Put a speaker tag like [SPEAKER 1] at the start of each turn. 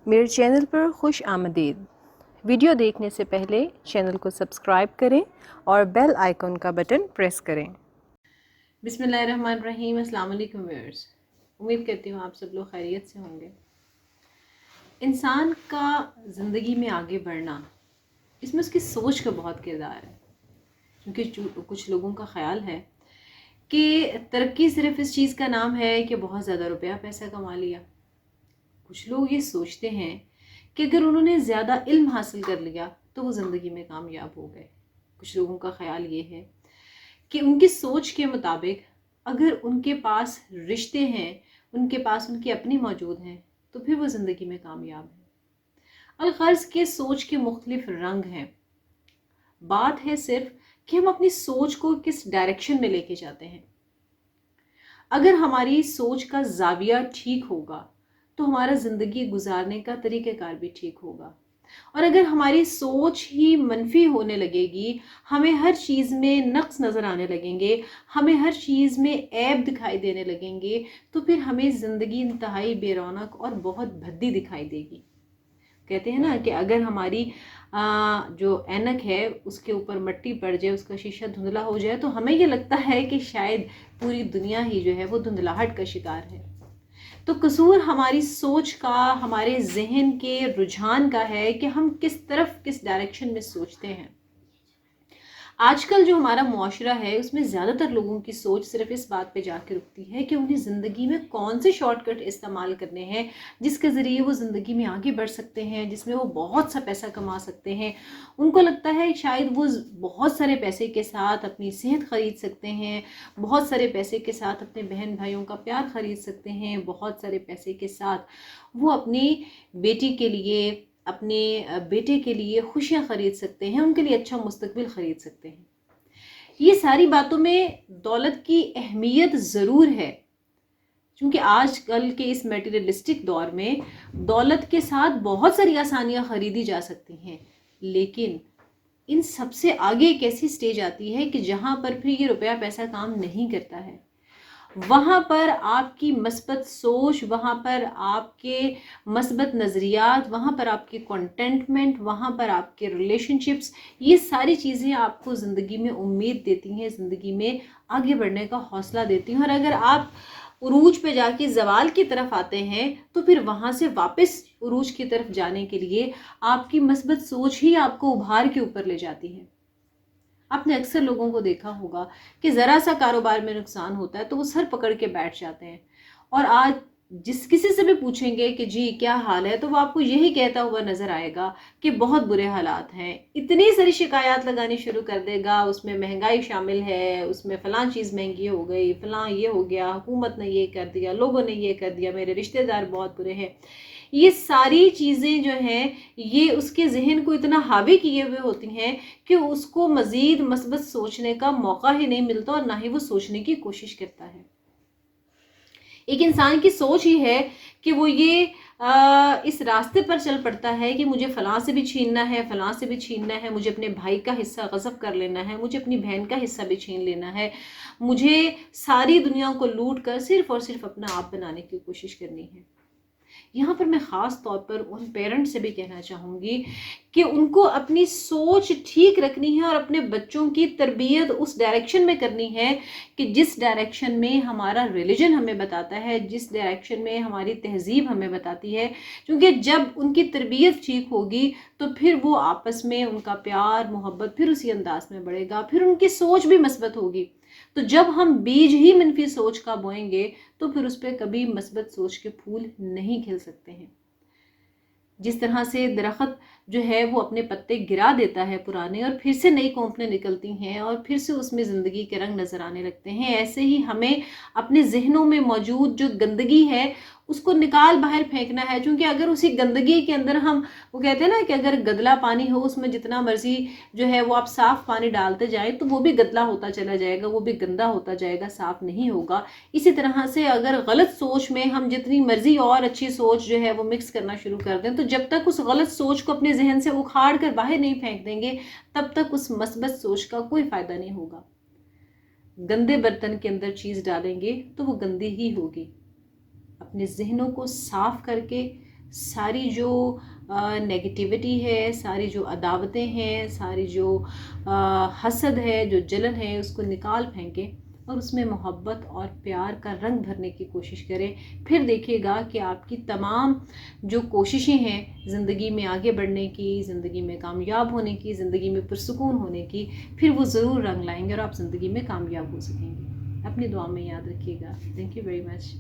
[SPEAKER 1] میرے چینل پر خوش آمدید۔ ویڈیو دیکھنے سے پہلے چینل کو سبسکرائب کریں اور بیل آئیکن کا بٹن پریس کریں۔ بسم اللہ الرحمن الرحیم۔ السلام علیکم ویورز، امید کرتی ہوں آپ سب لوگ خیریت سے ہوں گے۔ انسان کا زندگی میں آگے بڑھنا، اس میں اس کی سوچ کا بہت کردار ہے، کیونکہ کچھ لوگوں کا خیال ہے کہ ترقی صرف اس چیز کا نام ہے کہ بہت زیادہ روپیہ پیسہ کما لیا۔ کچھ لوگ یہ سوچتے ہیں کہ اگر انہوں نے زیادہ علم حاصل کر لیا تو وہ زندگی میں کامیاب ہو گئے۔ کچھ لوگوں کا خیال یہ ہے کہ ان کی سوچ کے مطابق اگر ان کے پاس رشتے ہیں، ان کے پاس ان کی اپنی موجود ہیں، تو پھر وہ زندگی میں کامیاب ہیں۔ الغرض کے سوچ کے مختلف رنگ ہیں۔ بات ہے صرف کہ ہم اپنی سوچ کو کس ڈائریکشن میں لے کے جاتے ہیں۔ اگر ہماری سوچ کا زاویہ ٹھیک ہوگا تو ہمارا زندگی گزارنے کا طریقہ کار بھی ٹھیک ہوگا، اور اگر ہماری سوچ ہی منفی ہونے لگے گی، ہمیں ہر چیز میں نقص نظر آنے لگیں گے، ہمیں ہر چیز میں عیب دکھائی دینے لگیں گے، تو پھر ہمیں زندگی انتہائی بے رونق اور بہت بھدی دکھائی دے گی۔ کہتے ہیں نا کہ اگر ہماری جو اینک ہے اس کے اوپر مٹی پڑ جائے، اس کا شیشہ دھندلا ہو جائے، تو ہمیں یہ لگتا ہے کہ شاید پوری دنیا ہی جو ہے وہ دھندلاہٹ کا شکار ہے۔ تو قصور ہماری سوچ کا، ہمارے ذہن کے رجحان کا ہے کہ ہم کس طرف، کس ڈائریکشن میں سوچتے ہیں۔ آج کل جو ہمارا معاشرہ ہے اس میں زیادہ تر لوگوں کی سوچ صرف اس بات پہ جا کے رکتی ہے کہ انہیں زندگی میں کون سے شارٹ کٹ استعمال کرنے ہیں جس کے ذریعے وہ زندگی میں آگے بڑھ سکتے ہیں، جس میں وہ بہت سا پیسہ کما سکتے ہیں۔ ان کو لگتا ہے شاید وہ بہت سارے پیسے کے ساتھ اپنی صحت خرید سکتے ہیں، بہت سارے پیسے کے ساتھ اپنے بہن بھائیوں کا پیار خرید سکتے ہیں، بہت سارے پیسے کے ساتھ وہ اپنی بیٹی کے لیے، اپنے بیٹے کے لیے خوشیاں خرید سکتے ہیں، ان کے لیے اچھا مستقبل خرید سکتے ہیں۔ یہ ساری باتوں میں دولت کی اہمیت ضرور ہے، کیونکہ آج کل کے اس میٹیریلسٹک دور میں دولت کے ساتھ بہت ساری آسانیاں خریدی جا سکتی ہیں، لیکن ان سب سے آگے ایک ایسی سٹیج آتی ہے کہ جہاں پر پھر یہ روپیہ پیسہ کام نہیں کرتا ہے۔ وہاں پر آپ کی مثبت سوچ، وہاں پر آپ کے مثبت نظریات، وہاں پر آپ کی کنٹینٹمنٹ، وہاں پر آپ کے ریلیشن شپس، یہ ساری چیزیں آپ کو زندگی میں امید دیتی ہیں، زندگی میں آگے بڑھنے کا حوصلہ دیتی ہیں۔ اور اگر آپ عروج پہ جا کے زوال کی طرف آتے ہیں تو پھر وہاں سے واپس عروج کی طرف جانے کے لیے آپ کی مثبت سوچ ہی آپ کو ابھار کے اوپر لے جاتی ہے۔ آپ نے اکثر لوگوں کو دیکھا ہوگا کہ ذرا سا کاروبار میں نقصان ہوتا ہے تو وہ سر پکڑ کے بیٹھ جاتے ہیں، اور آج جس کسی سے بھی پوچھیں گے کہ جی کیا حال ہے، تو وہ آپ کو یہی کہتا ہوا نظر آئے گا کہ بہت برے حالات ہیں۔ اتنی ساری شکایات لگانی شروع کر دے گا، اس میں مہنگائی شامل ہے، اس میں فلاں چیز مہنگی ہو گئی، فلاں یہ ہو گیا، حکومت نے یہ کر دیا، لوگوں نے یہ کر دیا، میرے رشتہ دار بہت برے ہیں۔ یہ ساری چیزیں جو ہیں یہ اس کے ذہن کو اتنا حاوی کیے ہوئے ہوتی ہیں کہ اس کو مزید مثبت سوچنے کا موقع ہی نہیں ملتا، اور نہ ہی وہ سوچنے کی کوشش کرتا ہے۔ ایک انسان کی سوچ ہی ہے کہ وہ یہ اس راستے پر چل پڑتا ہے کہ مجھے فلاں سے بھی چھیننا ہے، فلاں سے بھی چھیننا ہے، مجھے اپنے بھائی کا حصہ غصب کر لینا ہے، مجھے اپنی بہن کا حصہ بھی چھین لینا ہے، مجھے ساری دنیا کو لوٹ کر صرف اور صرف اپنا آپ بنانے کی کوشش کرنی ہے۔ یہاں پر میں خاص طور پر ان پیرنٹس سے بھی کہنا چاہوں گی کہ ان کو اپنی سوچ ٹھیک رکھنی ہے اور اپنے بچوں کی تربیت اس ڈائریکشن میں کرنی ہے کہ جس ڈائریکشن میں ہمارا ریلیجن ہمیں بتاتا ہے، جس ڈائریکشن میں ہماری تہذیب ہمیں بتاتی ہے، کیونکہ جب ان کی تربیت ٹھیک ہوگی تو پھر وہ آپس میں ان کا پیار محبت پھر اسی انداز میں بڑھے گا، پھر ان کی سوچ بھی مثبت ہوگی۔ تو جب ہم بیج ہی منفی سوچ کا بوئیں گے تو پھر اس پہ کبھی مثبت سوچ کے پھول نہیں کھل سکتے ہیں۔ جس طرح سے درخت جو ہے وہ اپنے پتے گرا دیتا ہے پرانے، اور پھر سے نئی کونپلیں نکلتی ہیں اور پھر سے اس میں زندگی کے رنگ نظر آنے لگتے ہیں، ایسے ہی ہمیں اپنے ذہنوں میں موجود جو گندگی ہے اس کو نکال باہر پھینکنا ہے، کیونکہ اگر اسی گندگی کے اندر ہم، وہ کہتے ہیں نا کہ اگر گدلا پانی ہو اس میں جتنا مرضی جو ہے وہ آپ صاف پانی ڈالتے جائیں تو وہ بھی گدلا ہوتا چلا جائے گا، وہ بھی گندا ہوتا جائے گا، صاف نہیں ہوگا۔ اسی طرح سے اگر غلط سوچ میں ہم جتنی مرضی اور اچھی سوچ جو ہے وہ مکس کرنا شروع کر دیں، تو جب تک اس غلط سوچ کو اپنے ذہن سے اکھاڑ کر باہر نہیں پھینک دیں گے تب تک اس مثبت سوچ کا کوئی فائدہ نہیں ہوگا۔ گندے برتن کے اندر چیز ڈالیں گے تو وہ گندی ہی ہوگی۔ اپنے ذہنوں کو صاف کر کے ساری جو نیگیٹیوٹی ہے، ساری جو عداوتیں ہیں، ساری جو حسد ہے، جو جلن ہے، اس کو نکال پھینکیں اور اس میں محبت اور پیار کا رنگ بھرنے کی کوشش کریں. پھر دیکھیے گا کہ آپ کی تمام جو کوششیں ہیں زندگی میں آگے بڑھنے کی، زندگی میں کامیاب ہونے کی، زندگی میں پرسکون ہونے کی، پھر وہ ضرور رنگ لائیں گے اور آپ زندگی میں کامیاب ہو سکیں گے. اپنی دعا میں یاد رکھیے گا. Thank you very much.